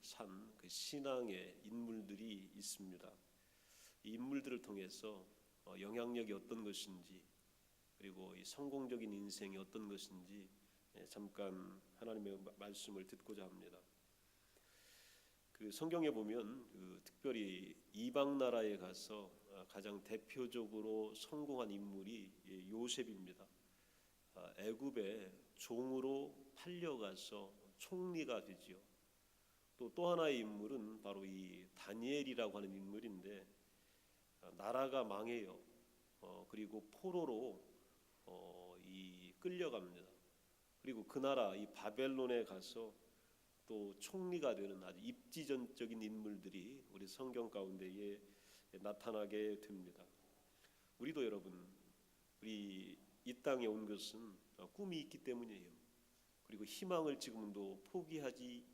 산 그 신앙의 인물들이 있습니다. 이 인물들을 통해서 영향력이 어떤 것인지, 그리고 이 성공적인 인생이 어떤 것인지 잠깐 하나님의 말씀을 듣고자 합니다. 그 성경에 보면 특별히 이방 나라에 가서 가장 대표적으로 성공한 인물이 요셉입니다. 애굽에 종으로 팔려가서 총리가 되지요. 또 하나의 인물은 바로 이 다니엘이라고 하는 인물인데, 나라가 망해요. 그리고 포로로 끌려갑니다. 그리고 그 나라 이 바벨론에 가서 또 총리가 되는 아주 입지전적인 인물들이 우리 성경 가운데에 나타나게 됩니다. 우리도 여러분, 우리 이 땅에 온 것은 꿈이 있기 때문이에요. 그리고 희망을 지금도 포기하지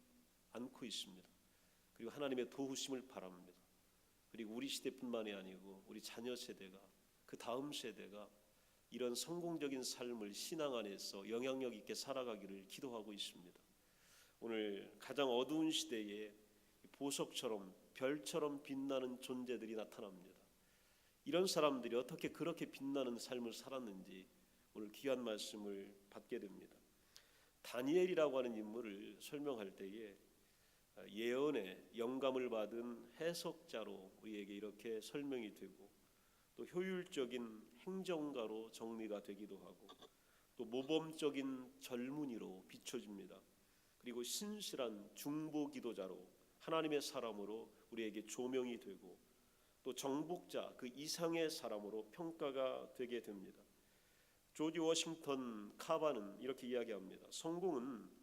않고 있습니다. 그리고 하나님의 도우심을 바랍니다. 그리고 우리 시대뿐만이 아니고 우리 자녀 세대가, 그 다음 세대가 이런 성공적인 삶을 신앙 안에서 영향력 있게 살아가기를 기도하고 있습니다. 오늘 가장 어두운 시대에 보석처럼 별처럼 빛나는 존재들이 나타납니다. 이런 사람들이 어떻게 그렇게 빛나는 삶을 살았는지 오늘 귀한 말씀을 받게 됩니다. 다니엘이라고 하는 인물을 설명할 때에 예언의 영감을 받은 해석자로 우리에게 이렇게 설명이 되고, 또 효율적인 행정가로 정리가 되기도 하고, 또 모범적인 젊은이로 비춰집니다. 그리고 신실한 중보기도자로, 하나님의 사람으로 우리에게 조명이 되고, 또 정복자 그 이상의 사람으로 평가가 되게 됩니다. 조지 워싱턴 카바는 이렇게 이야기합니다. 성공은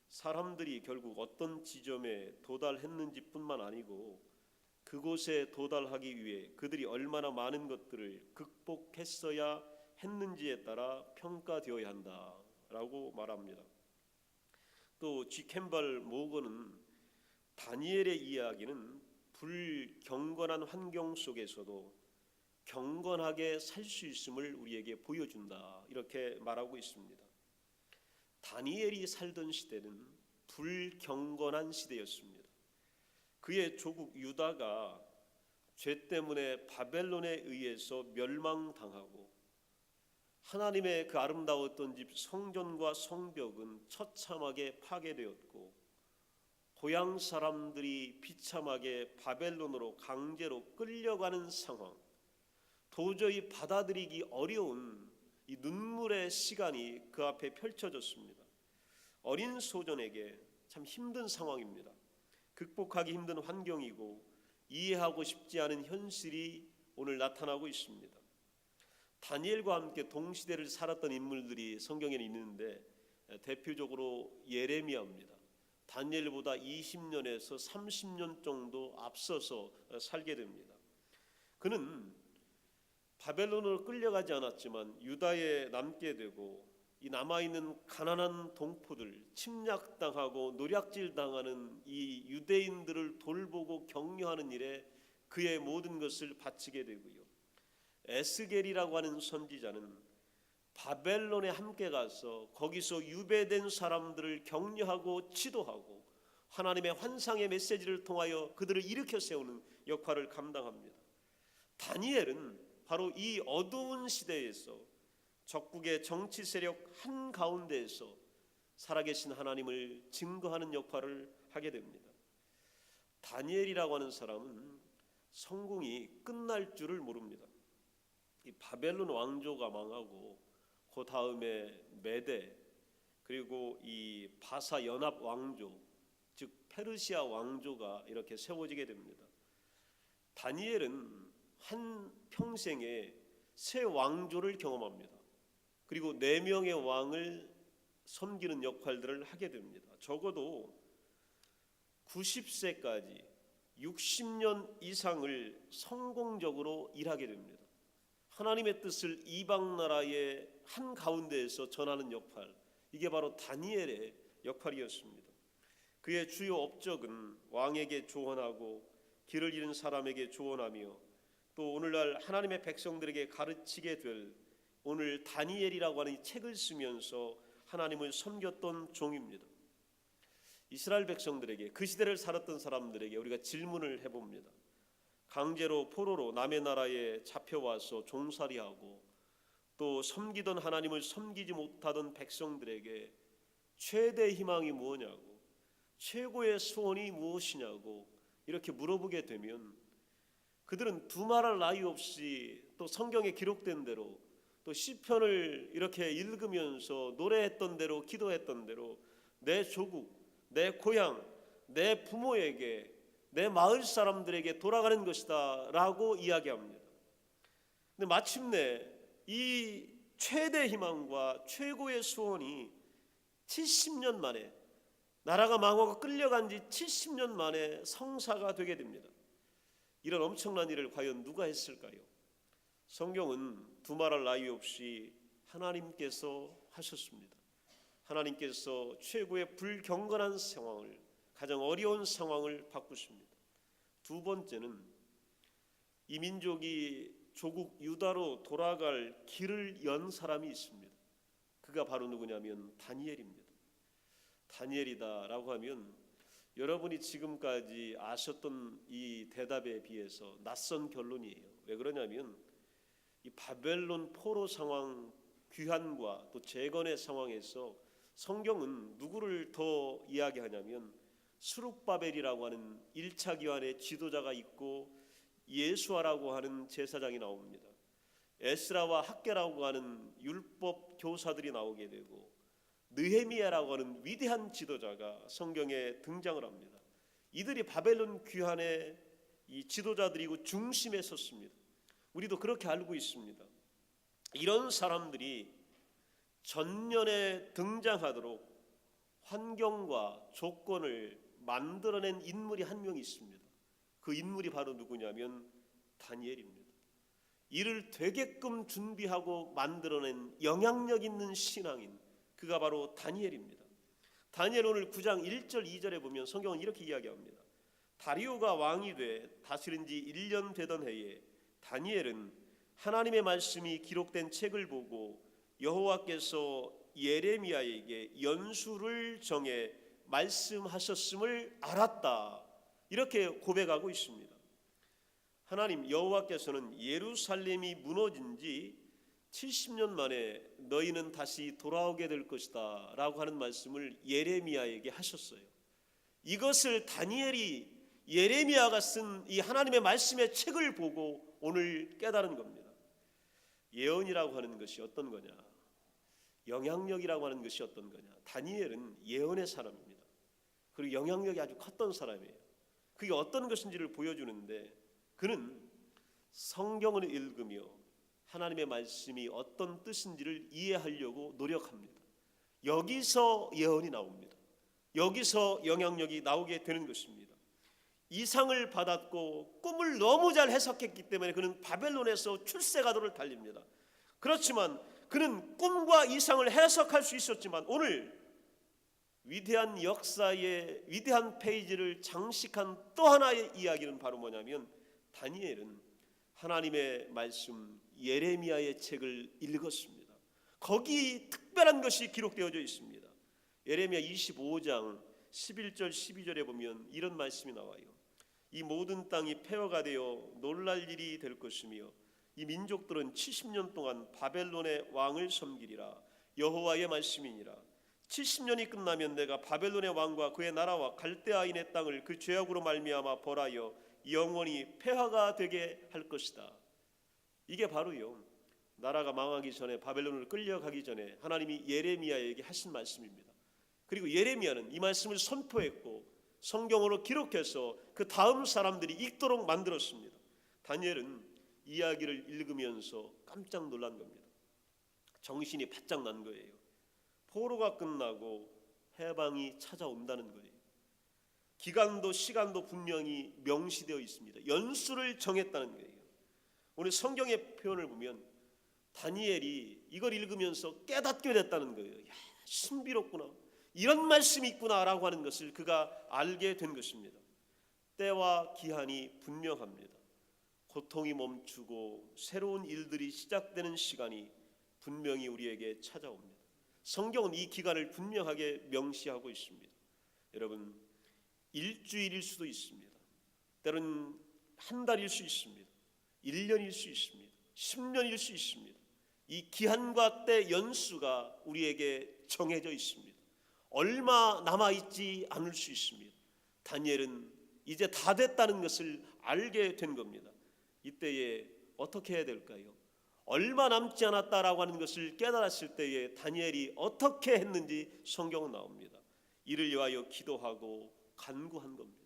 사람들이 결국 어떤 지점에 도달했는지 뿐만 아니고 그곳에 도달하기 위해 그들이 얼마나 많은 것들을 극복했어야 했는지에 따라 평가되어야 한다라고 말합니다. 또 G 캠벌 모건은 다니엘의 이야기는 불경건한 환경 속에서도 경건하게 살 수 있음을 우리에게 보여준다, 이렇게 말하고 있습니다. 다니엘이 살던 시대는 불경건한 시대였습니다. 그의 조국 유다가 죄 때문에 바벨론에 의해서 멸망당하고, 하나님의 그 아름다웠던 집 성전과 성벽은 처참하게 파괴되었고, 고향 사람들이 비참하게 바벨론으로 강제로 끌려가는 상황, 도저히 받아들이기 어려운 이 눈물의 시간이 그 앞에 펼쳐졌습니다. 어린 소년에게 참 힘든 상황입니다. 극복하기 힘든 환경이고 이해하고 싶지 않은 현실이 오늘 나타나고 있습니다. 다니엘과 함께 동시대를 살았던 인물들이 성경에 있는데, 대표적으로 예레미야입니다. 다니엘보다 20년에서 30년 정도 앞서서 살게 됩니다. 그는 바벨론으로 끌려가지 않았지만 유다에 남게 되고, 이 남아있는 가난한 동포들, 침략당하고 노략질당하는 이 유대인들을 돌보고 격려하는 일에 그의 모든 것을 바치게 되고요. 에스겔이라고 하는 선지자는 바벨론에 함께 가서 거기서 유배된 사람들을 격려하고 지도하고 하나님의 환상의 메시지를 통하여 그들을 일으켜 세우는 역할을 감당합니다. 다니엘은 바로 이 어두운 시대에서 적국의 정치 세력 한가운데에서 살아계신 하나님을 증거하는 역할을 하게 됩니다. 다니엘이라고 하는 사람은 성공이 끝날 줄을 모릅니다. 이 바벨론 왕조가 망하고 그 다음에 메대, 그리고 이 바사 연합 왕조, 즉 페르시아 왕조가 이렇게 세워지게 됩니다. 다니엘은 한 평생에 새 왕조를 경험합니다. 그리고 4명의 왕을 섬기는 역할들을 하게 됩니다. 적어도 90세까지 60년 이상을 성공적으로 일하게 됩니다. 하나님의 뜻을 이방 나라의 한가운데에서 전하는 역할, 이게 바로 다니엘의 역할이었습니다. 그의 주요 업적은 왕에게 조언하고 길을 잃은 사람에게 조언하며, 또 오늘날 하나님의 백성들에게 가르치게 될 오늘 다니엘이라고 하는 이 책을 쓰면서 하나님을 섬겼던 종입니다. 이스라엘 백성들에게, 그 시대를 살았던 사람들에게 우리가 질문을 해봅니다. 강제로 포로로 남의 나라에 잡혀와서 종살이하고 또 섬기던 하나님을 섬기지 못하던 백성들에게 최대 희망이 무엇이냐고, 최고의 소원이 무엇이냐고 이렇게 물어보게 되면 그들은 두말할 나위 없이 또 성경에 기록된 대로 또 시편을 이렇게 읽으면서 노래했던 대로, 기도했던 대로 내 조국, 내 고향, 내 부모에게, 내 마을 사람들에게 돌아가는 것이다 라고 이야기합니다. 근데 마침내 이 최대 희망과 최고의 소원이 70년 만에, 나라가 망하고 끌려간 지 70년 만에 성사가 되게 됩니다. 이런 엄청난 일을 과연 누가 했을까요? 성경은 두말할 나위 없이 하나님께서 하셨습니다. 하나님께서 최고의 불경건한 상황을, 가장 어려운 상황을 바꾸십니다. 두 번째는 이 민족이 조국 유다로 돌아갈 길을 연 사람이 있습니다. 그가 바로 누구냐면 다니엘입니다. 다니엘이다라고 하면 여러분이 지금까지 아셨던 이 대답에 비해서 낯선 결론이에요. 왜 그러냐면 이 바벨론 포로 상황, 귀환과 또 재건의 상황에서 성경은 누구를 더 이야기하냐면 스룹바벨이라고 하는 1차 기환의 지도자가 있고 예수아라고 하는 제사장이 나옵니다. 에스라와 학개라고 하는 율법 교사들이 나오게 되고 느헤미야라고 하는 위대한 지도자가 성경에 등장을 합니다. 이들이 바벨론 귀환의 이 지도자들이고 중심에 섰습니다. 우리도 그렇게 알고 있습니다. 이런 사람들이 전면에 등장하도록 환경과 조건을 만들어낸 인물이 한 명 있습니다. 그 인물이 바로 누구냐면 다니엘입니다. 이를 되게끔 준비하고 만들어낸 영향력 있는 신앙인, 그가 바로 다니엘입니다. 다니엘 오늘 9장 1절 2절에 보면 성경은 이렇게 이야기합니다. 다리오가 왕이 돼 다스린 지 1년 되던 해에 다니엘은 하나님의 말씀이 기록된 책을 보고 여호와께서 예레미야에게 연수를 정해 말씀하셨음을 알았다. 이렇게 고백하고 있습니다. 하나님 여호와께서는 예루살렘이 무너진 지 70년 만에 너희는 다시 돌아오게 될 것이다 라고 하는 말씀을 예레미야에게 하셨어요. 이것을 다니엘이 예레미야가 쓴 이 하나님의 말씀의 책을 보고 오늘 깨달은 겁니다. 예언이라고 하는 것이 어떤 거냐, 영향력이라고 하는 것이 어떤 거냐. 다니엘은 예언의 사람입니다. 그리고 영향력이 아주 컸던 사람이에요. 그게 어떤 것인지를 보여주는데 그는 성경을 읽으며 하나님의 말씀이 어떤 뜻인지를 이해하려고 노력합니다. 여기서 예언이 나옵니다. 여기서 영향력이 나오게 되는 것입니다. 이상을 받았고 꿈을 너무 잘 해석했기 때문에 그는 바벨론에서 출세가도를 달립니다. 그렇지만 그는 꿈과 이상을 해석할 수 있었지만 오늘 위대한 역사의 위대한 페이지를 장식한 또 하나의 이야기는 바로 뭐냐면 다니엘은 하나님의 말씀 예레미야의 책을 읽었습니다. 거기 특별한 것이 기록되어져 있습니다. 예레미야 25장 11절 12절에 보면 이런 말씀이 나와요. 이 모든 땅이 폐허가 되어 놀랄 일이 될 것이며 이 민족들은 70년 동안 바벨론의 왕을 섬기리라. 여호와의 말씀이니라. 70년이 끝나면 내가 바벨론의 왕과 그의 나라와 갈대아인의 땅을 그 죄악으로 말미암아 벌하여 영원히 폐허가 되게 할 것이다. 이게 바로요, 나라가 망하기 전에, 바벨론을 끌려가기 전에 하나님이 예레미야에게 하신 말씀입니다. 그리고 예레미야는 이 말씀을 선포했고 성경으로 기록해서 그 다음 사람들이 읽도록 만들었습니다. 다니엘은 이야기를 읽으면서 깜짝 놀란 겁니다. 정신이 바짝 난 거예요. 포로가 끝나고 해방이 찾아온다는 거예요. 기간도 시간도 분명히 명시되어 있습니다. 연수를 정했다는 거예요. 오늘 성경의 표현을 보면 다니엘이 이걸 읽으면서 깨닫게 됐다는 거예요. 야, 신비롭구나, 이런 말씀이 있구나라고 하는 것을 그가 알게 된 것입니다. 때와 기한이 분명합니다. 고통이 멈추고 새로운 일들이 시작되는 시간이 분명히 우리에게 찾아옵니다. 성경은 이 기간을 분명하게 명시하고 있습니다. 여러분, 일주일일 수도 있습니다. 때로는 한 달일 수 있습니다. 1년일 수 있습니다. 10년일 수 있습니다. 이 기한과 때 연수가 우리에게 정해져 있습니다. 얼마 남아있지 않을 수 있습니다. 다니엘은 이제 다 됐다는 것을 알게 된 겁니다. 이때에 어떻게 해야 될까요? 얼마 남지 않았다라고 하는 것을 깨달았을 때에 다니엘이 어떻게 했는지 성경은 나옵니다. 이를 위하여 기도하고 간구한 겁니다.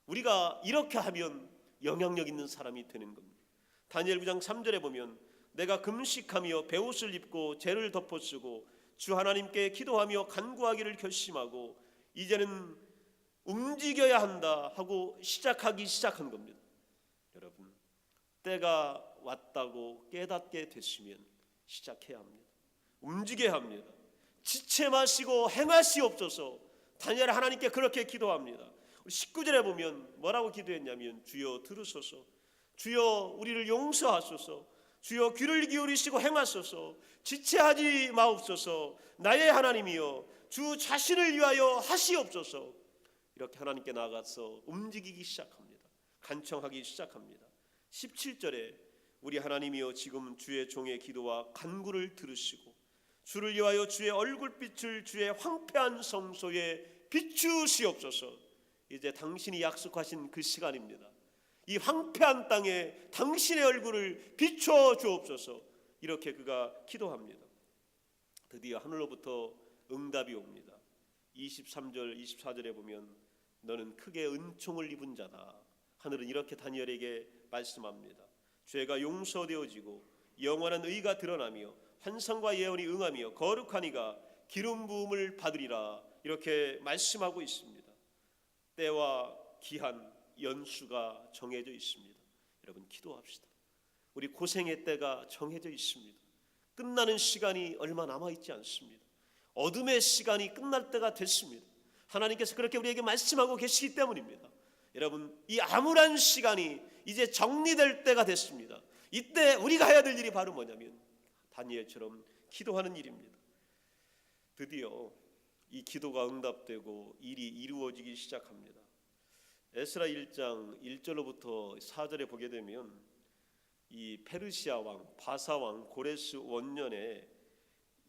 우리가 이렇게 하면 영향력 있는 사람이 되는 겁니다. 다니엘 9장 3절에 보면 내가 금식하며 베옷을 입고 재를 덮어쓰고 주 하나님께 기도하며 간구하기를 결심하고 이제는 움직여야 한다 하고 시작한 겁니다. 여러분, 때가 왔다고 깨닫게 됐으면 시작해야 합니다. 움직여야 합니다. 지체 마시고 행하시옵소서. 다니엘 하나님께 그렇게 기도합니다. 19절에 보면 뭐라고 기도했냐면 주여 들으소서, 주여 우리를 용서하소서, 주여 귀를 기울이시고 행하소서, 지체하지 마옵소서, 나의 하나님이여 주 자신을 위하여 하시옵소서. 이렇게 하나님께 나아가서 움직이기 시작합니다. 간청하기 시작합니다. 17절에 우리 하나님이여 지금 주의 종의 기도와 간구를 들으시고 주를 위하여 주의 얼굴빛을 주의 황폐한 성소에 비추시옵소서. 이제 당신이 약속하신 그 시간입니다. 이 황폐한 땅에 당신의 얼굴을 비춰 주옵소서. 이렇게 그가 기도합니다. 드디어 하늘로부터 응답이 옵니다. 23절 24절에 보면 너는 크게 은총을 입은 자다. 하늘은 이렇게 다니엘에게 말씀합니다. 죄가 용서되어지고 영원한 의가 드러나며 환상과 예언이 응하며 거룩한 이가 기름 부음을 받으리라. 이렇게 말씀하고 있습니다. 때와 기한, 연수가 정해져 있습니다. 여러분 기도합시다. 우리 고생의 때가 정해져 있습니다. 끝나는 시간이 얼마 남아있지 않습니다. 어둠의 시간이 끝날 때가 됐습니다. 하나님께서 그렇게 우리에게 말씀하고 계시기 때문입니다. 여러분, 이 암울한 시간이 이제 정리될 때가 됐습니다. 이때 우리가 해야 될 일이 바로 뭐냐면 다니엘처럼 기도하는 일입니다. 드디어 이 기도가 응답되고 일이 이루어지기 시작합니다. 에스라 1장 1절로부터 4절에 보게 되면 이 페르시아 왕 바사 왕 고레스 원년에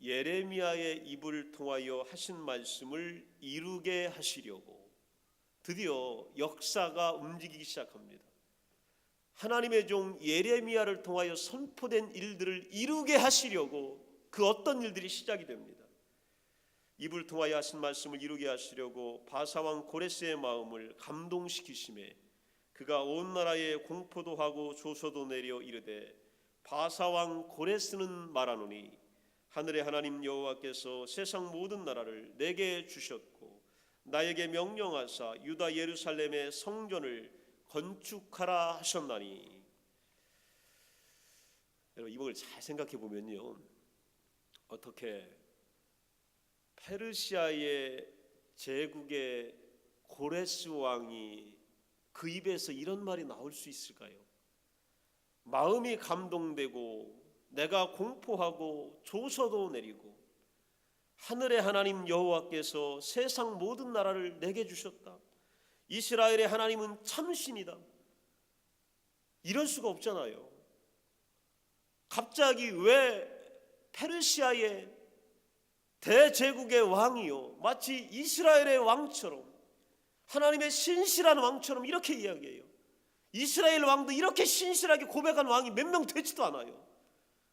예레미야의 입을 통하여 하신 말씀을 이루게 하시려고 드디어 역사가 움직이기 시작합니다. 하나님의 종 예레미야를 통하여 선포된 일들을 이루게 하시려고 그 어떤 일들이 시작이 됩니다. 입을 통하여 하신 말씀을 이루게 하시려고 바사왕 고레스의 마음을 감동시키심에 그가 온 나라에 공포도 하고 조서도 내려 이르되 바사왕 고레스는 말하노니 하늘의 하나님 여호와께서 세상 모든 나라를 내게 주셨고 나에게 명령하사 유다 예루살렘의 성전을 건축하라 하셨나니. 여러분 이걸 잘 생각해 보면요, 어떻게 페르시아의 제국의 고레스 왕이 그 입에서 이런 말이 나올 수 있을까요? 마음이 감동되고 내가 공포하고 조서도 내리고 하늘의 하나님 여호와께서 세상 모든 나라를 내게 주셨다. 이스라엘의 하나님은 참신이다. 이럴 수가 없잖아요. 갑자기 왜 페르시아의 대제국의 왕이요 마치 이스라엘의 왕처럼 하나님의 신실한 왕처럼 이렇게 이야기해요. 이스라엘 왕도 이렇게 신실하게 고백한 왕이 몇 명 되지도 않아요.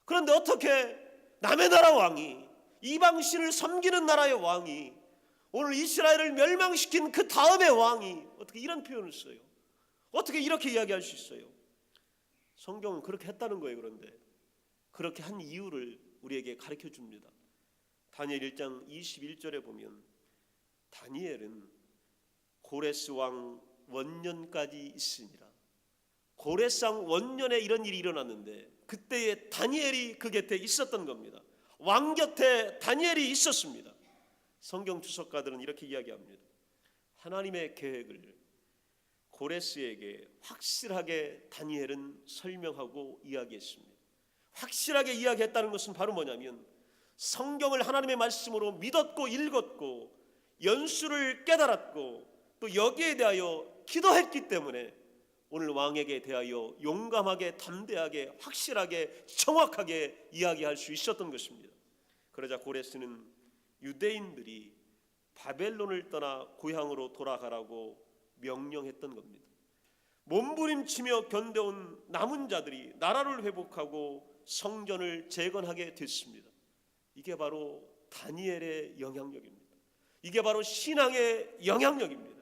그런데 어떻게 남의 나라 왕이, 이방신을 섬기는 나라의 왕이, 오늘 이스라엘을 멸망시킨 그 다음의 왕이 어떻게 이런 표현을 써요? 어떻게 이렇게 이야기할 수 있어요? 성경은 그렇게 했다는 거예요. 그런데 그렇게 한 이유를 우리에게 가르쳐 줍니다. 다니엘 1장 21절에 보면 다니엘은 고레스 왕 원년까지 있으니라. 고레스 왕 원년에 이런 일이 일어났는데 그때에 다니엘이 그 곁에 있었던 겁니다. 왕 곁에 다니엘이 있었습니다. 성경 주석가들은 이렇게 이야기합니다. 하나님의 계획을 고레스에게 확실하게 다니엘은 설명하고 이야기했습니다. 확실하게 이야기했다는 것은 바로 뭐냐면 성경을 하나님의 말씀으로 믿었고 읽었고 연수를 깨달았고 또 여기에 대하여 기도했기 때문에 오늘 왕에게 대하여 용감하게, 담대하게, 확실하게, 정확하게 이야기할 수 있었던 것입니다. 그러자 고레스는 유대인들이 바벨론을 떠나 고향으로 돌아가라고 명령했던 겁니다. 몸부림치며 견뎌온 남은 자들이 나라를 회복하고 성전을 재건하게 됐습니다. 이게 바로 다니엘의 영향력입니다. 이게 바로 신앙의 영향력입니다.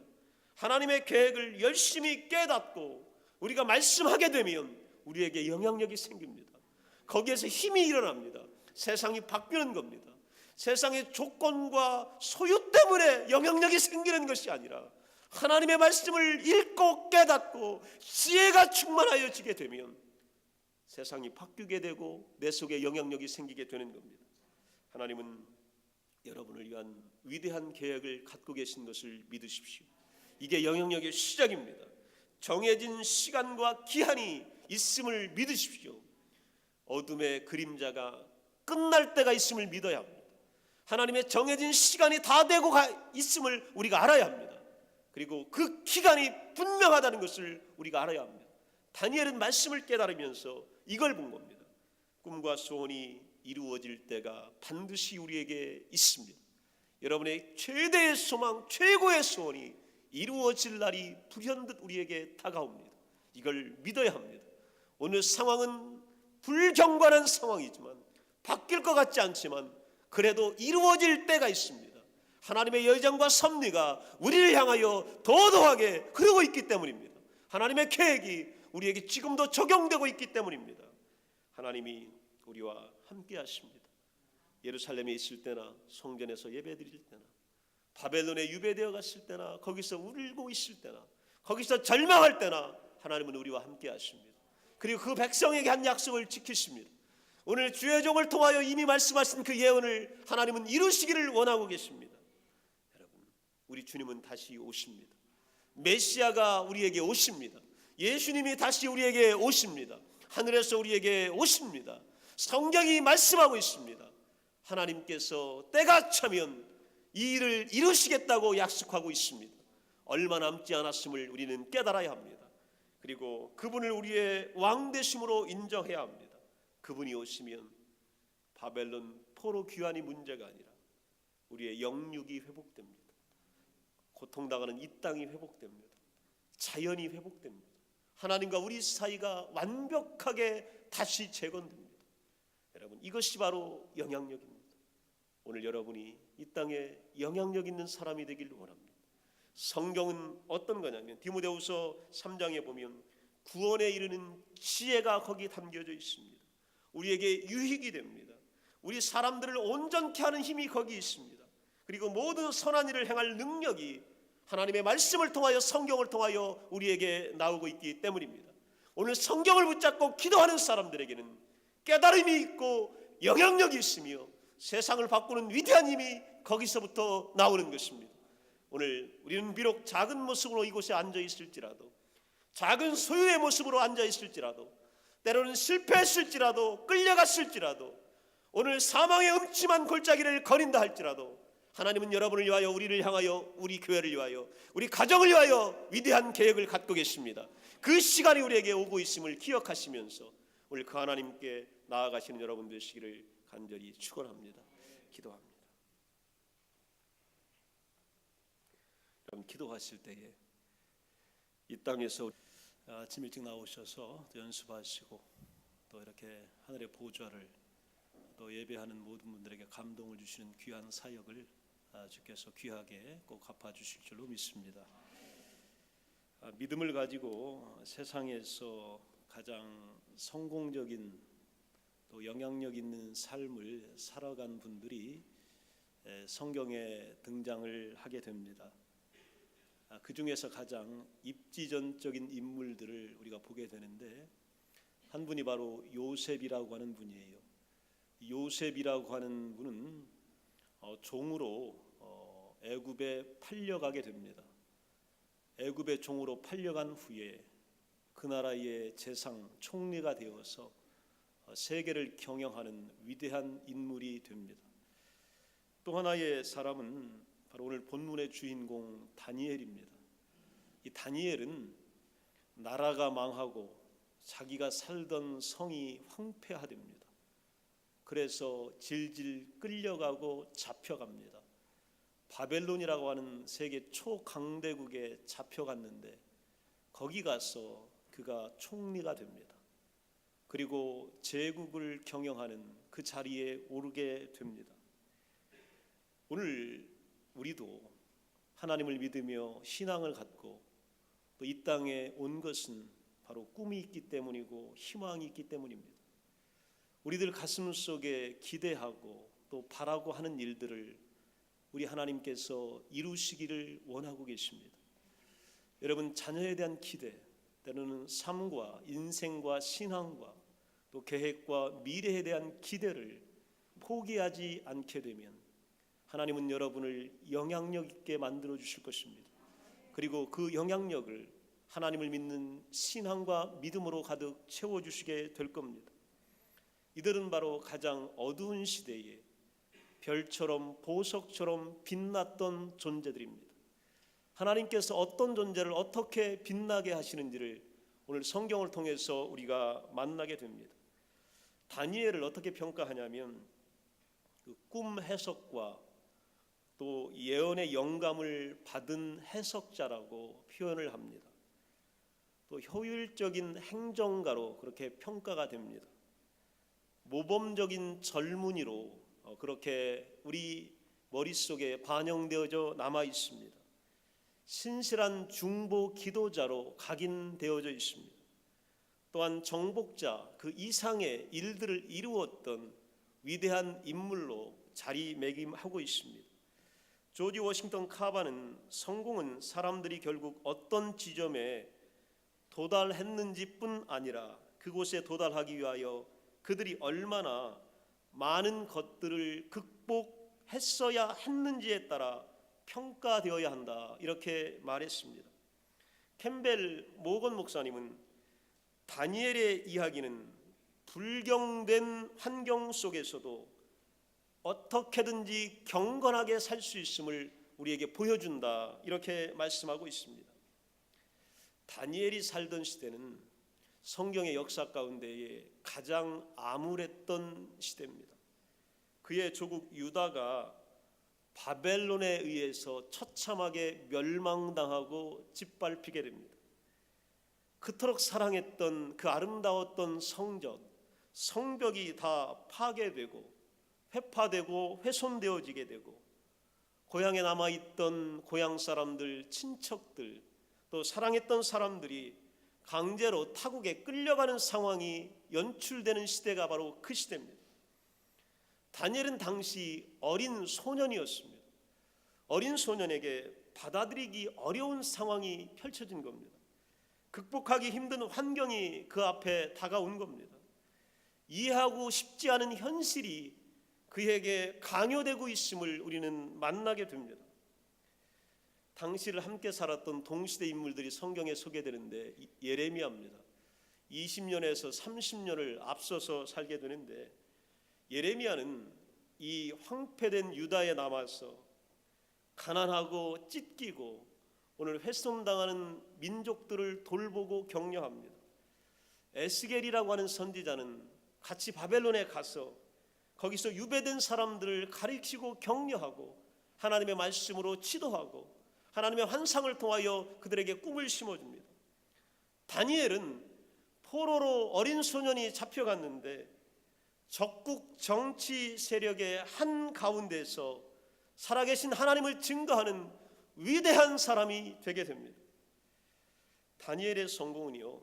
하나님의 계획을 열심히 깨닫고 우리가 말씀하게 되면 우리에게 영향력이 생깁니다. 거기에서 힘이 일어납니다. 세상이 바뀌는 겁니다. 세상의 조건과 소유 때문에 영향력이 생기는 것이 아니라 하나님의 말씀을 읽고 깨닫고 지혜가 충만하여지게 되면 세상이 바뀌게 되고 내 속에 영향력이 생기게 되는 겁니다. 하나님은 여러분을 위한 위대한 계획을 갖고 계신 것을 믿으십시오. 이게 영향력의 시작입니다. 정해진 시간과 기한이 있음을 믿으십시오. 어둠의 그림자가 끝날 때가 있음을 믿어야 합니다. 하나님의 정해진 시간이 다 되고 있음을 우리가 알아야 합니다. 그리고 그 기간이 분명하다는 것을 우리가 알아야 합니다. 다니엘은 말씀을 깨달으면서 이걸 본 겁니다. 꿈과 소원이 이루어질 때가 반드시 우리에게 있습니다. 여러분의 최대의 소망, 최고의 소원이 이루어질 날이 불현듯 우리에게 다가옵니다. 이걸 믿어야 합니다. 오늘 상황은 불경건한 상황이지만, 바뀔 것 같지 않지만 그래도 이루어질 때가 있습니다. 하나님의 여정과 섭리가 우리를 향하여 도도하게 흐르고 있기 때문입니다. 하나님의 계획이 우리에게 지금도 적용되고 있기 때문입니다. 하나님이 우리와 함께 하십니다. 예루살렘에 있을 때나 성전에서 예배드릴 때나 바벨론에 유배되어 갔을 때나 거기서 울고 있을 때나 거기서 절망할 때나 하나님은 우리와 함께 하십니다. 그리고 그 백성에게 한 약속을 지키십니다. 오늘 주의 종을 통하여 이미 말씀하신 그 예언을 하나님은 이루시기를 원하고 계십니다. 여러분, 우리 주님은 다시 오십니다. 메시아가 우리에게 오십니다. 예수님이 다시 우리에게 오십니다. 하늘에서 우리에게 오십니다. 성경이 말씀하고 있습니다. 하나님께서 때가 차면 이 일을 이루시겠다고 약속하고 있습니다. 얼마 남지 않았음을 우리는 깨달아야 합니다. 그리고 그분을 우리의 왕 되심으로 인정해야 합니다. 그분이 오시면 바벨론 포로 귀환이 문제가 아니라 우리의 영육이 회복됩니다. 고통당하는 이 땅이 회복됩니다. 자연이 회복됩니다. 하나님과 우리 사이가 완벽하게 다시 재건됩니다. 여러분, 이것이 바로 영향력입니다. 오늘 여러분이 이 땅에 영향력 있는 사람이 되기를 원합니다. 성경은 어떤 거냐면 디모데후서 3장에 보면 구원에 이르는 지혜가 거기 담겨져 있습니다. 우리에게 유익이 됩니다. 우리 사람들을 온전케 하는 힘이 거기 있습니다. 그리고 모든 선한 일을 행할 능력이 하나님의 말씀을 통하여 성경을 통하여 우리에게 나오고 있기 때문입니다. 오늘 성경을 붙잡고 기도하는 사람들에게는 깨달음이 있고 영향력이 있으며 세상을 바꾸는 위대한 힘이 거기서부터 나오는 것입니다. 오늘 우리는 비록 작은 모습으로 이곳에 앉아 있을지라도, 작은 소유의 모습으로 앉아 있을지라도, 때로는 실패했을지라도, 끌려갔을지라도, 오늘 사망의 음침한 골짜기를 거린다 할지라도 하나님은 여러분을 위하여, 우리를 향하여, 우리 교회를 위하여, 우리 가정을 위하여 위대한 계획을 갖고 계십니다. 그 시간이 우리에게 오고 있음을 기억하시면서 오늘 그 하나님께 나아가시는 여러분 되시기를 간절히 축원합니다. 기도합니다. 여러분, 기도하실 때에 이 땅에서 아침 일찍 나오셔서 연습하시고 또 이렇게 하늘의 보좌를 또 예배하는 모든 분들에게 감동을 주시는 귀한 사역을 주께서 귀하게 꼭 갚아주실 줄로 믿습니다. 믿음을 가지고 세상에서 가장 성공적인 또 영향력 있는 삶을 살아간 분들이 성경에 등장을 하게 됩니다. 그 중에서 가장 입지전적인 인물들을 우리가 보게 되는데 한 분이 바로 요셉이라고 하는 분이에요. 요셉이라고 하는 분은 종으로 애굽에 팔려가게 됩니다. 애굽의 종으로 팔려간 후에 그 나라의 재상 총리가 되어서 세계를 경영하는 위대한 인물이 됩니다. 또 하나의 사람은 바로 오늘 본문의 주인공 다니엘입니다. 이 다니엘은 나라가 망하고 자기가 살던 성이 황폐화됩니다. 그래서 질질 끌려가고 잡혀갑니다. 바벨론이라고 하는 세계 초강대국에 잡혀갔는데 거기 가서 그가 총리가 됩니다. 그리고 제국을 경영하는 그 자리에 오르게 됩니다. 오늘 우리도 하나님을 믿으며 신앙을 갖고 또 이 땅에 온 것은 바로 꿈이 있기 때문이고 희망이 있기 때문입니다. 우리들 가슴 속에 기대하고 또 바라고 하는 일들을 우리 하나님께서 이루시기를 원하고 계십니다. 여러분, 자녀에 대한 기대, 때로는 삶과 인생과 신앙과 또 계획과 미래에 대한 기대를 포기하지 않게 되면 하나님은 여러분을 영향력 있게 만들어 주실 것입니다. 그리고 그 영향력을 하나님을 믿는 신앙과 믿음으로 가득 채워주시게 될 겁니다. 이들은 바로 가장 어두운 시대에 별처럼 보석처럼 빛났던 존재들입니다. 하나님께서 어떤 존재를 어떻게 빛나게 하시는지를 오늘 성경을 통해서 우리가 만나게 됩니다. 다니엘을 어떻게 평가하냐면 그 꿈 해석과 또 예언의 영감을 받은 해석자라고 표현을 합니다. 또 효율적인 행정가로 그렇게 평가가 됩니다. 모범적인 젊은이로 그렇게 우리 머릿속에 반영되어져 남아 있습니다. 신실한 중보 기도자로 각인되어져 있습니다. 또한 정복자, 그 이상의 일들을 이루었던 위대한 인물로 자리매김하고 있습니다. 조지 워싱턴 카바는 성공은 사람들이 결국 어떤 지점에 도달했는지뿐 아니라 그곳에 도달하기 위하여 그들이 얼마나 많은 것들을 극복했어야 했는지에 따라 평가되어야 한다, 이렇게 말했습니다. 캠벨 모건 목사님은 다니엘의 이야기는 불경된 환경 속에서도 어떻게든지 경건하게 살 수 있음을 우리에게 보여준다, 이렇게 말씀하고 있습니다. 다니엘이 살던 시대는 성경의 역사 가운데에 가장 암울했던 시대입니다. 그의 조국 유다가 바벨론에 의해서 처참하게 멸망당하고 짓밟히게 됩니다. 그토록 사랑했던 그 아름다웠던 성전, 성벽이 다 파괴되고 회파되고 훼손되어지게 되고 고향에 남아있던 고향 사람들, 친척들, 또 사랑했던 사람들이 강제로 타국에 끌려가는 상황이 연출되는 시대가 바로 그 시대입니다. 다니엘은 당시 어린 소년이었습니다. 어린 소년에게 받아들이기 어려운 상황이 펼쳐진 겁니다. 극복하기 힘든 환경이 그 앞에 다가온 겁니다. 이해하고 싶지 않은 현실이 그에게 강요되고 있음을 우리는 만나게 됩니다. 당시를 함께 살았던 동시대 인물들이 성경에 소개되는데 예레미야입니다. 20년에서 30년을 앞서서 살게 되는데 예레미야는 이 황폐된 유다에 남아서 가난하고 찢기고 오늘 훼손당하는 민족들을 돌보고 격려합니다. 에스겔이라고 하는 선지자는 같이 바벨론에 가서 거기서 유배된 사람들을 가르치고 격려하고 하나님의 말씀으로 지도하고 하나님의 환상을 통하여 그들에게 꿈을 심어줍니다. 다니엘은 포로로 어린 소년이 잡혀갔는데 적국 정치 세력의 한가운데서 살아계신 하나님을 증거하는 위대한 사람이 되게 됩니다. 다니엘의 성공은요,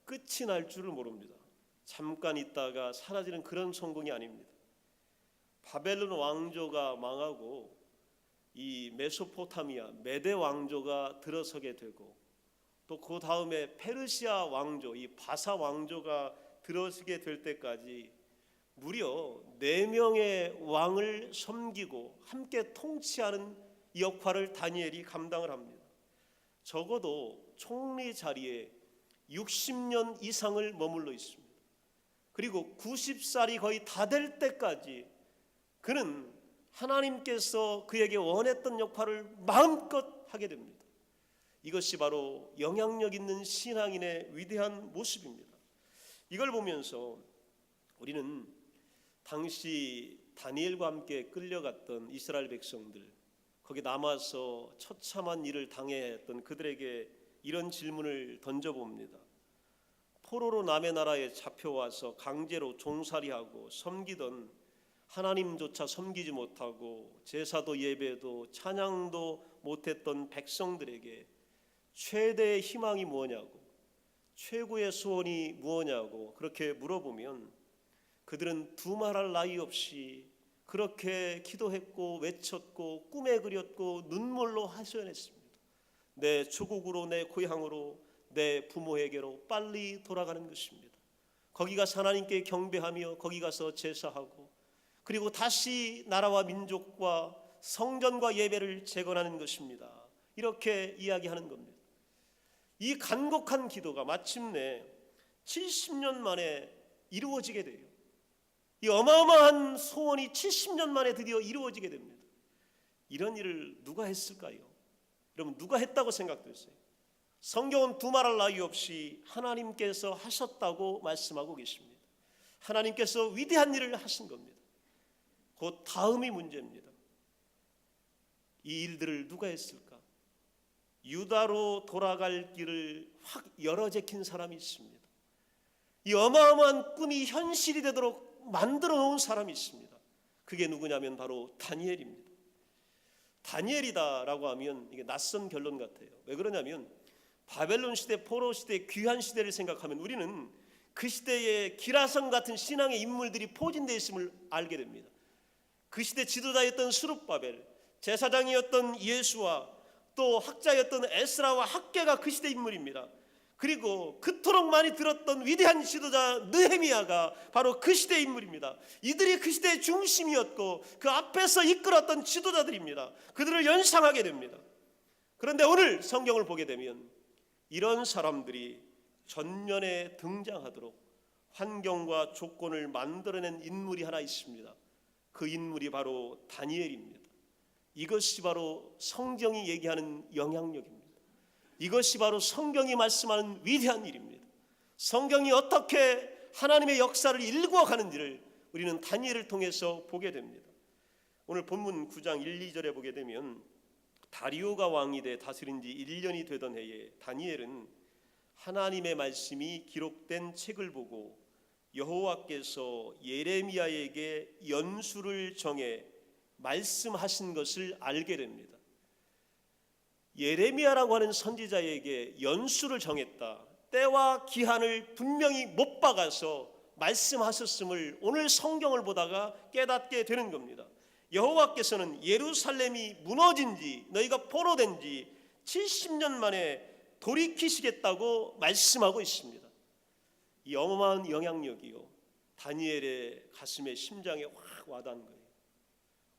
끝이 날 줄을 모릅니다. 잠깐 있다가 사라지는 그런 성공이 아닙니다. 바벨론 왕조가 망하고 이 메소포타미아 메대 왕조가 들어서게 되고 또 그 다음에 페르시아 왕조, 이 바사 왕조가 들어서게 될 때까지 무려 4명의 왕을 섬기고 함께 통치하는 이 역할을 다니엘이 감당을 합니다. 적어도 총리 자리에 60년 이상을 머물러 있습니다. 그리고 90살이 거의 다 될 때까지 그는 하나님께서 그에게 원했던 역할을 마음껏 하게 됩니다. 이것이 바로 영향력 있는 신앙인의 위대한 모습입니다. 이걸 보면서 우리는 당시 다니엘과 함께 끌려갔던 이스라엘 백성들, 거기 남아서 처참한 일을 당했던 그들에게 이런 질문을 던져봅니다. 포로로 남의 나라에 잡혀와서 강제로 종살이하고 섬기던 하나님조차 섬기지 못하고 제사도 예배도 찬양도 못했던 백성들에게 최대의 희망이 뭐냐고, 최고의 소원이 뭐냐고 그렇게 물어보면 그들은 두말할 나위 없이 그렇게 기도했고 외쳤고 꿈에 그렸고 눈물로 하소연했습니다. 내 조국으로, 내 고향으로, 내 부모에게로 빨리 돌아가는 것입니다. 거기 가서 하나님께 경배하며 거기 가서 제사하고 그리고 다시 나라와 민족과 성전과 예배를 재건하는 것입니다. 이렇게 이야기하는 겁니다. 이 간곡한 기도가 마침내 70년 만에 이루어지게 돼요. 이 어마어마한 소원이 70년 만에 드디어 이루어지게 됩니다. 이런 일을 누가 했을까요? 여러분, 누가 했다고 생각되세요? 성경은 두말할 나위 없이 하나님께서 하셨다고 말씀하고 계십니다. 하나님께서 위대한 일을 하신 겁니다. 곧 다음이 문제입니다. 이 일들을 누가 했을까? 유다로 돌아갈 길을 확 열어제킨 사람이 있습니다. 이 어마어마한 꿈이 현실이 되도록 만들어 놓은 사람이 있습니다. 그게 누구냐면 바로 다니엘입니다. 다니엘이다라고 하면 이게 낯선 결론 같아요. 왜 그러냐면 바벨론 시대, 포로 시대, 귀한 시대를 생각하면 우리는 그 시대에 기라성 같은 신앙의 인물들이 포진되어 있음을 알게 됩니다. 그 시대 지도자였던 스룹바벨, 제사장이었던 예수와 또 학자였던 에스라와 학개가 그 시대 인물입니다. 그리고 그토록 많이 들었던 위대한 지도자 느헤미야가 바로 그 시대의 인물입니다. 이들이 그 시대의 중심이었고 그 앞에서 이끌었던 지도자들입니다. 그들을 연상하게 됩니다. 그런데 오늘 성경을 보게 되면 이런 사람들이 전면에 등장하도록 환경과 조건을 만들어낸 인물이 하나 있습니다. 그 인물이 바로 다니엘입니다. 이것이 바로 성경이 얘기하는 영향력입니다. 이것이 바로 성경이 말씀하는 위대한 일입니다. 성경이 어떻게 하나님의 역사를 일구어가는지를 우리는 다니엘을 통해서 보게 됩니다. 오늘 본문 9장 1, 2절에 보게 되면 다리오가 왕이 돼 다스린 지 1년이 되던 해에 다니엘은 하나님의 말씀이 기록된 책을 보고 여호와께서 예레미야에게 연수를 정해 말씀하신 것을 알게 됩니다. 예레미야라고 하는 선지자에게 연수를 정했다, 때와 기한을 분명히 못 박아서 말씀하셨음을 오늘 성경을 보다가 깨닫게 되는 겁니다. 여호와께서는 예루살렘이 무너진 지, 너희가 포로된 지 70년 만에 돌이키시겠다고 말씀하고 있습니다. 이 어마어마한 영향력이요, 다니엘의 가슴에 심장에 확 와닿은 거예요.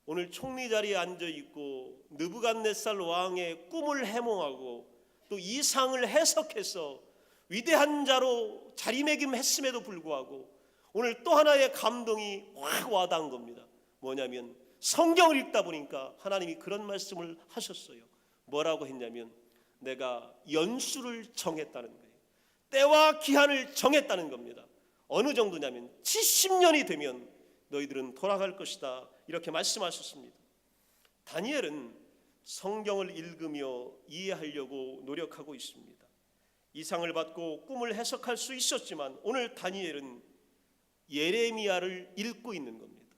오늘 총리 자리에 앉아있고 느부갓네살 왕의 꿈을 해몽하고 또 이상을 해석해서 위대한 자로 자리매김했음에도 불구하고 오늘 또 하나의 감동이 확 와닿은 겁니다. 뭐냐면 성경을 읽다 보니까 하나님이 그런 말씀을 하셨어요. 뭐라고 했냐면 내가 연수를 정했다는 거예요. 때와 기한을 정했다는 겁니다. 어느 정도냐면 70년이 되면 너희들은 돌아갈 것이다, 이렇게 말씀하셨습니다. 다니엘은 성경을 읽으며 이해하려고 노력하고 있습니다. 이상을 받고 꿈을 해석할 수 있었지만 오늘 다니엘은 예레미야를 읽고 있는 겁니다.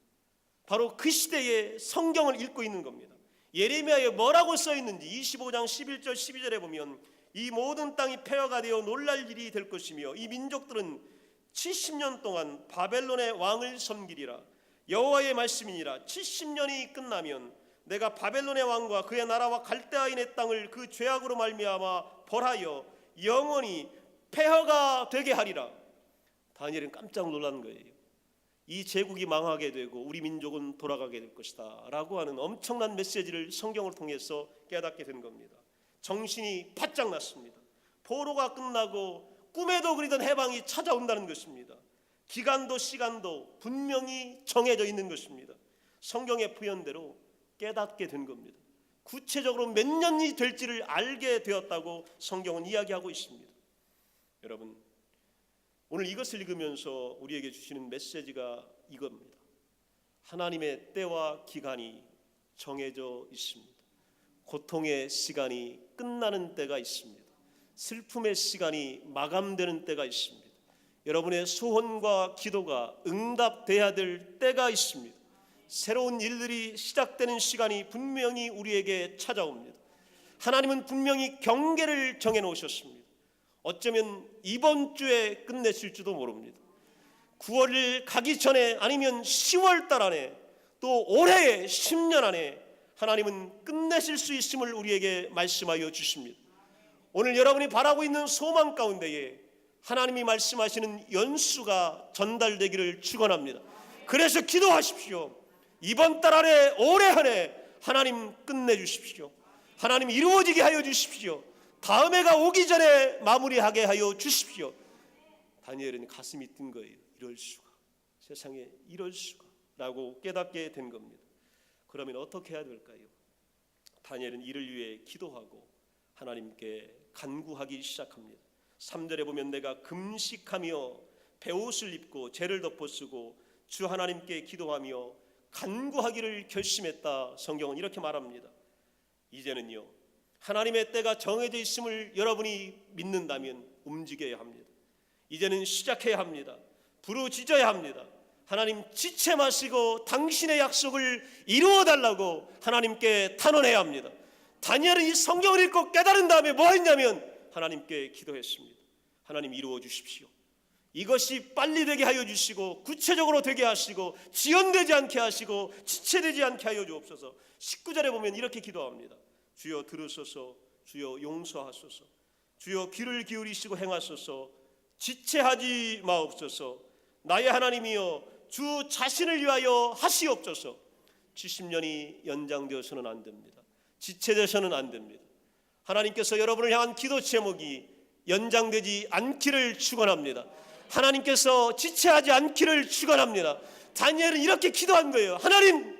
바로 그 시대의 성경을 읽고 있는 겁니다. 예레미야에 뭐라고 써 있는지 25장 11절 12절에 보면 이 모든 땅이 폐허가 되어 놀랄 일이 될 것이며 이 민족들은 70년 동안 바벨론의 왕을 섬기리라. 여호와의 말씀이니라. 70년이 끝나면 내가 바벨론의 왕과 그의 나라와 갈대아인의 땅을 그 죄악으로 말미암아 벌하여 영원히 폐허가 되게 하리라. 다니엘은 깜짝 놀란 거예요. 이 제국이 망하게 되고 우리 민족은 돌아가게 될 것이다 라고 하는 엄청난 메시지를 성경을 통해서 깨닫게 된 겁니다. 정신이 바짝 났습니다. 포로가 끝나고 꿈에도 그리던 해방이 찾아온다는 것입니다. 기간도 시간도 분명히 정해져 있는 것입니다. 성경의 표현대로 깨닫게 된 겁니다. 구체적으로 몇 년이 될지를 알게 되었다고 성경은 이야기하고 있습니다. 여러분, 오늘 이것을 읽으면서 우리에게 주시는 메시지가 이겁니다. 하나님의 때와 기간이 정해져 있습니다. 고통의 시간이 끝나는 때가 있습니다. 슬픔의 시간이 마감되는 때가 있습니다. 여러분의 소원과 기도가 응답돼야 될 때가 있습니다. 새로운 일들이 시작되는 시간이 분명히 우리에게 찾아옵니다. 하나님은 분명히 경계를 정해놓으셨습니다. 어쩌면 이번 주에 끝내실지도 모릅니다. 9월을 가기 전에 아니면 10월 달 안에 또 올해의 10년 안에 하나님은 끝내실 수 있음을 우리에게 말씀하여 주십니다. 오늘 여러분이 바라고 있는 소망 가운데에 하나님이 말씀하시는 연수가 전달되기를 축원합니다. 그래서 기도하십시오. 이번 달 안에 올해 한 해 하나님 끝내주십시오. 하나님 이루어지게 하여 주십시오. 다음 해가 오기 전에 마무리하게 하여 주십시오. 다니엘은 가슴이 뛴 거예요. 이럴 수가, 세상에 이럴 수가 라고 깨닫게 된 겁니다. 그러면 어떻게 해야 될까요? 다니엘은 이를 위해 기도하고 하나님께 간구하기 시작합니다. 3절에 보면 내가 금식하며 베옷을 입고 죄를 덮어쓰고 주 하나님께 기도하며 간구하기를 결심했다. 성경은 이렇게 말합니다. 이제는요, 하나님의 때가 정해져 있음을 여러분이 믿는다면 움직여야 합니다. 이제는 시작해야 합니다. 부르짖어야 합니다. 하나님 지체 마시고 당신의 약속을 이루어 달라고 하나님께 탄원해야 합니다. 다니엘은 이 성경을 읽고 깨달은 다음에 뭐 했냐면 하나님께 기도했습니다. 하나님 이루어 주십시오. 이것이 빨리 되게 하여 주시고 구체적으로 되게 하시고 지연되지 않게 하시고 지체되지 않게 하여 주옵소서. 19절에 보면 이렇게 기도합니다. 주여 들으소서, 주여 용서하소서, 주여 귀를 기울이시고 행하소서, 지체하지 마옵소서. 나의 하나님이여 주 자신을 위하여 하시옵소서. 70년이 연장되어서는 안 됩니다. 지체되어서는 안 됩니다. 하나님께서 여러분을 향한 기도 제목이 연장되지 않기를 축원합니다. 하나님께서 지체하지 않기를 축원합니다. 다니엘은 이렇게 기도한 거예요. 하나님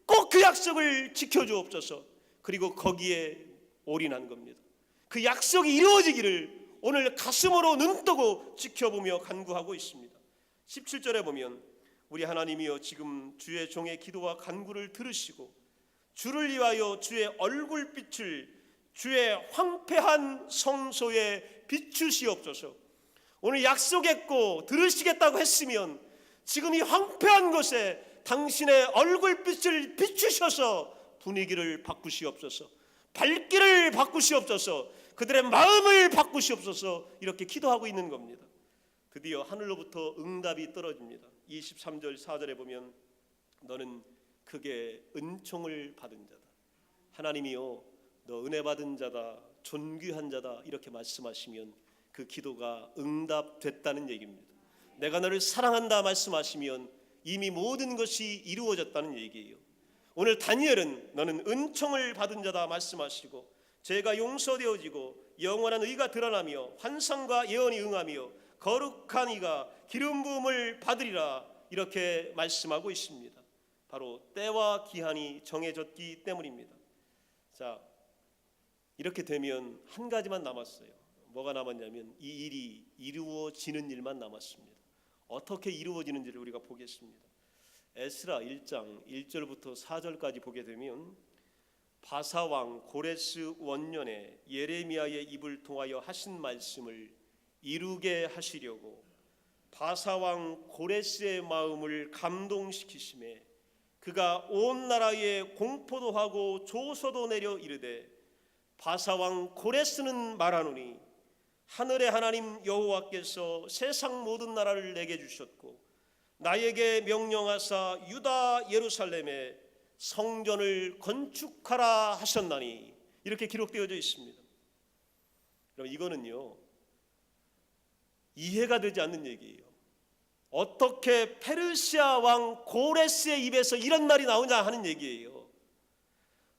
꼭 그 약속을 지켜주옵소서. 그리고 거기에 올인한 겁니다. 그 약속이 이루어지기를 오늘 가슴으로 눈뜨고 지켜보며 간구하고 있습니다. 17절에 보면 우리 하나님이여 지금 주의 종의 기도와 간구를 들으시고 주를 위하여 주의 얼굴빛을 주의 황폐한 성소에 비추시옵소서. 오늘 약속했고 들으시겠다고 했으면 지금 이 황폐한 곳에 당신의 얼굴빛을 비추셔서 분위기를 바꾸시옵소서. 발길을 바꾸시옵소서. 그들의 마음을 바꾸시옵소서. 이렇게 기도하고 있는 겁니다. 드디어 하늘로부터 응답이 떨어집니다. 23절 4절에 보면 너는 크게 은총을 받은 자다. 하나님이요 너 은혜 받은 자다, 존귀한 자다 이렇게 말씀하시면 그 기도가 응답됐다는 얘기입니다. 내가 너를 사랑한다 말씀하시면 이미 모든 것이 이루어졌다는 얘기예요. 오늘 다니엘은 너는 은총을 받은 자다 말씀하시고 죄가 용서되어지고 영원한 의가 드러나며 환상과 예언이 응하며 거룩한 이가 기름 부음을 받으리라 이렇게 말씀하고 있습니다. 바로 때와 기한이 정해졌기 때문입니다. 자, 이렇게 되면 한 가지만 남았어요. 뭐가 남았냐면 이 일이 이루어지는 일만 남았습니다. 어떻게 이루어지는지를 우리가 보겠습니다. 에스라 1장 1절부터 4절까지 보게 되면 바사왕 고레스 원년에 예레미야의 입을 통하여 하신 말씀을 이루게 하시려고 바사왕 고레스의 마음을 감동시키심에 그가 온 나라에 공포도 하고 조서도 내려 이르되 바사왕 고레스는 말하노니 하늘의 하나님 여호와께서 세상 모든 나라를 내게 주셨고 나에게 명령하사 유다 예루살렘에 성전을 건축하라 하셨나니 이렇게 기록되어져 있습니다. 그럼 이거는요 이해가 되지 않는 얘기예요. 어떻게 페르시아 왕 고레스의 입에서 이런 말이 나오냐 하는 얘기예요.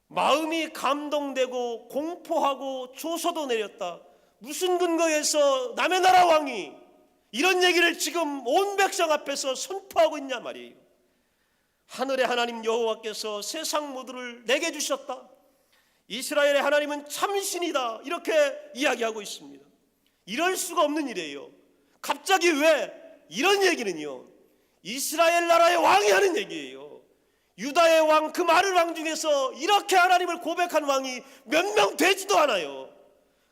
마음이 감동되고 공포하고 조서도 내렸다. 무슨 근거에서 남의 나라 왕이 이런 얘기를 지금 온 백성 앞에서 선포하고 있냐 말이에요. 하늘의 하나님 여호와께서 세상 모두를 내게 주셨다. 이스라엘의 하나님은 참신이다. 이렇게 이야기하고 있습니다. 이럴 수가 없는 일이에요. 갑자기 왜 이런 얘기는요, 이스라엘 나라의 왕이 하는 얘기예요. 유다의 왕, 그 많은 왕 중에서 이렇게 하나님을 고백한 왕이 몇 명 되지도 않아요.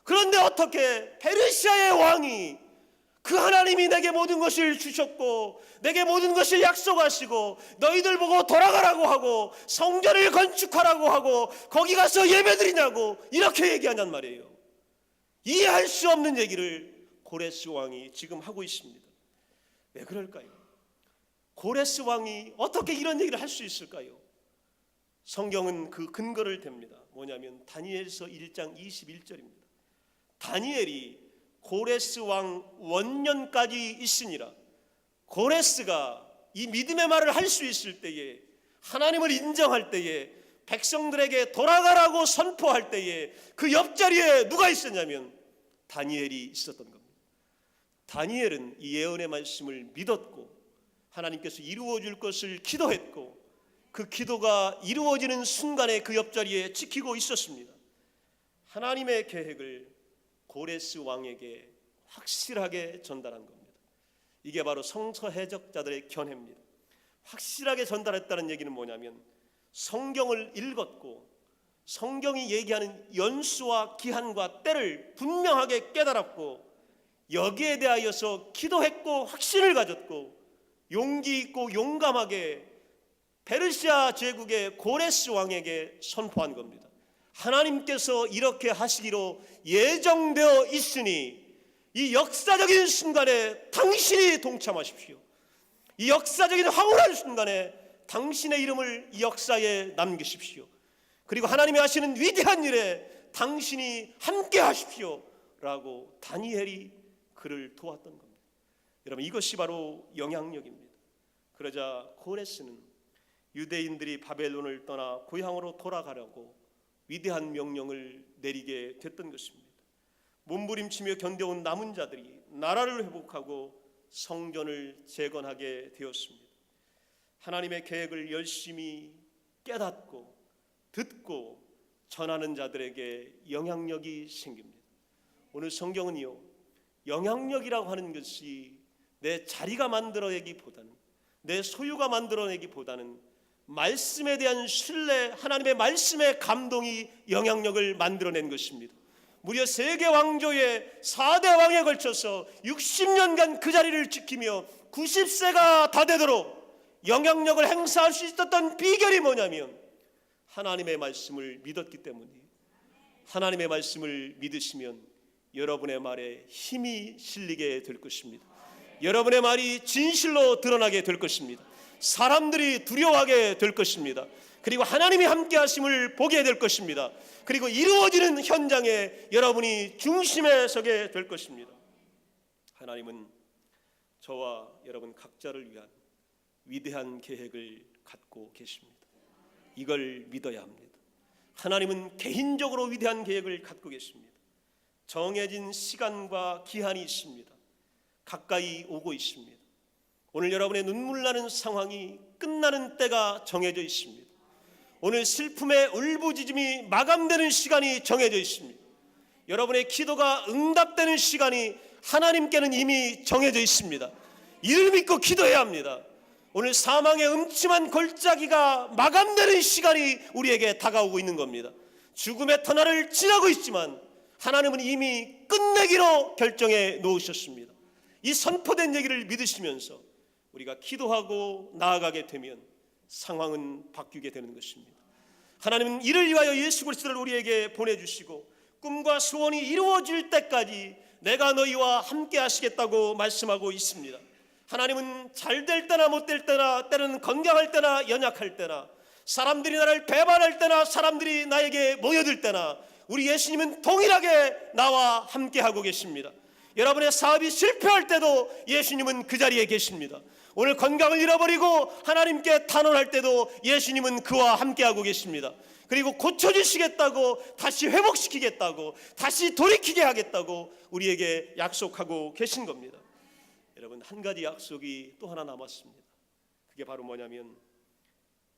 그런데 어떻게 페르시아의 왕이 그 하나님이 내게 모든 것을 주셨고 내게 모든 것을 약속하시고 너희들 보고 돌아가라고 하고 성전을 건축하라고 하고 거기 가서 예배드리냐고 이렇게 얘기하냔 말이에요. 이해할 수 없는 얘기를 고레스 왕이 지금 하고 있습니다. 왜 그럴까요? 고레스 왕이 어떻게 이런 얘기를 할 수 있을까요? 성경은 그 근거를 댑니다. 뭐냐면 다니엘서 1장 21절입니다. 다니엘이 고레스 왕 원년까지 있으니라. 고레스가 이 믿음의 말을 할 수 있을 때에, 하나님을 인정할 때에, 백성들에게 돌아가라고 선포할 때에 그 옆자리에 누가 있었냐면 다니엘이 있었던 겁니다. 다니엘은 이 예언의 말씀을 믿었고 하나님께서 이루어 줄 것을 기도했고 그 기도가 이루어지는 순간에 그 옆자리에 지키고 있었습니다. 하나님의 계획을 고레스 왕에게 확실하게 전달한 겁니다. 이게 바로 성서 해석자들의 견해입니다. 확실하게 전달했다는 얘기는 뭐냐면 성경을 읽었고 성경이 얘기하는 연수와 기한과 때를 분명하게 깨달았고 여기에 대하여서 기도했고 확신을 가졌고 용기 있고 용감하게 페르시아 제국의 고레스 왕에게 선포한 겁니다. 하나님께서 이렇게 하시기로 예정되어 있으니 이 역사적인 순간에 당신이 동참하십시오. 이 역사적인 황홀한 순간에 당신의 이름을 이 역사에 남기십시오. 그리고 하나님이 하시는 위대한 일에 당신이 함께 하십시오 라고 다니엘이 그를 도왔던 겁니다. 여러분, 이것이 바로 영향력입니다. 그러자 고레스는 유대인들이 바벨론을 떠나 고향으로 돌아가려고 위대한 명령을 내리게 됐던 것입니다. 몸부림치며 견뎌온 남은 자들이 나라를 회복하고 성전을 재건하게 되었습니다. 하나님의 계획을 열심히 깨닫고 듣고 전하는 자들에게 영향력이 생깁니다. 오늘 성경은요, 영향력이라고 하는 것이 내 자리가 만들어내기보다는, 내 소유가 만들어내기보다는 말씀에 대한 신뢰, 하나님의 말씀의 감동이 영향력을 만들어낸 것입니다. 무려 세계 왕조의 4대 왕에 걸쳐서 60년간 그 자리를 지키며 90세가 다 되도록 영향력을 행사할 수 있었던 비결이 뭐냐면 하나님의 말씀을 믿었기 때문이에요. 하나님의 말씀을 믿으시면 여러분의 말에 힘이 실리게 될 것입니다. 여러분의 말이 진실로 드러나게 될 것입니다. 사람들이 두려워하게 될 것입니다. 그리고 하나님이 함께 하심을 보게 될 것입니다. 그리고 이루어지는 현장에 여러분이 중심에 서게 될 것입니다. 하나님은 저와 여러분 각자를 위한 위대한 계획을 갖고 계십니다. 이걸 믿어야 합니다. 하나님은 개인적으로 위대한 계획을 갖고 계십니다. 정해진 시간과 기한이 있습니다. 가까이 오고 있습니다. 오늘 여러분의 눈물 나는 상황이 끝나는 때가 정해져 있습니다. 오늘 슬픔의 울부짖음이 마감되는 시간이 정해져 있습니다. 여러분의 기도가 응답되는 시간이 하나님께는 이미 정해져 있습니다. 이를 믿고 기도해야 합니다. 오늘 사망의 음침한 골짜기가 마감되는 시간이 우리에게 다가오고 있는 겁니다. 죽음의 터널을 지나고 있지만 하나님은 이미 끝내기로 결정해 놓으셨습니다. 이 선포된 얘기를 믿으시면서 우리가 기도하고 나아가게 되면 상황은 바뀌게 되는 것입니다. 하나님은 이를 위하여 예수 그리스도를 우리에게 보내주시고 꿈과 소원이 이루어질 때까지 내가 너희와 함께 하시겠다고 말씀하고 있습니다. 하나님은 잘 될 때나 못 될 때나, 때로는 건강할 때나 연약할 때나, 사람들이 나를 배반할 때나 사람들이 나에게 모여들 때나 우리 예수님은 동일하게 나와 함께 하고 계십니다. 여러분의 사업이 실패할 때도 예수님은 그 자리에 계십니다. 오늘 건강을 잃어버리고 하나님께 탄원할 때도 예수님은 그와 함께하고 계십니다. 그리고 고쳐주시겠다고, 다시 회복시키겠다고, 다시 돌이키게 하겠다고 우리에게 약속하고 계신 겁니다. 여러분, 한 가지 약속이 또 하나 남았습니다. 그게 바로 뭐냐면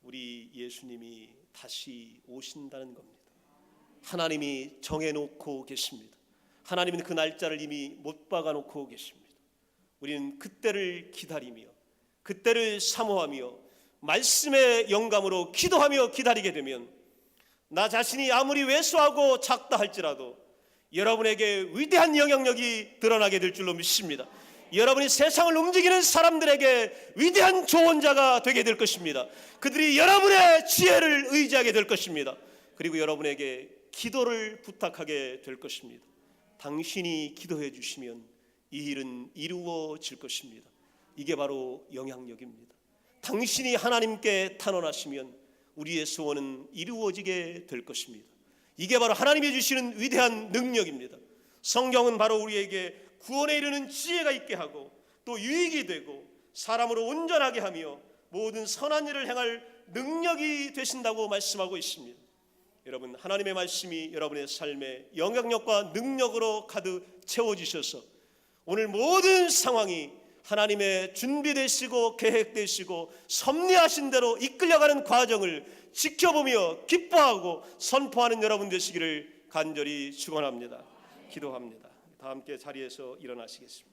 우리 예수님이 다시 오신다는 겁니다. 하나님이 정해놓고 계십니다. 하나님은 그 날짜를 이미 못 박아놓고 계십니다. 우리는 그때를 기다리며 그때를 사모하며 말씀의 영감으로 기도하며 기다리게 되면 나 자신이 아무리 왜소하고 작다 할지라도 여러분에게 위대한 영향력이 드러나게 될 줄로 믿습니다. 여러분이 세상을 움직이는 사람들에게 위대한 조언자가 되게 될 것입니다. 그들이 여러분의 지혜를 의지하게 될 것입니다. 그리고 여러분에게 기도를 부탁하게 될 것입니다. 당신이 기도해 주시면 이 일은 이루어질 것입니다. 이게 바로 영향력입니다. 당신이 하나님께 탄원하시면 우리의 소원은 이루어지게 될 것입니다. 이게 바로 하나님이 주시는 위대한 능력입니다. 성경은 바로 우리에게 구원에 이르는 지혜가 있게 하고 또 유익이 되고 사람으로 온전하게 하며 모든 선한 일을 행할 능력이 되신다고 말씀하고 있습니다. 여러분, 하나님의 말씀이 여러분의 삶에 영향력과 능력으로 가득 채워지셔서 오늘 모든 상황이 하나님의 준비되시고 계획되시고 섭리하신 대로 이끌려가는 과정을 지켜보며 기뻐하고 선포하는 여러분 되시기를 간절히 축원합니다. 기도합니다. 다 함께 자리에서 일어나시겠습니다.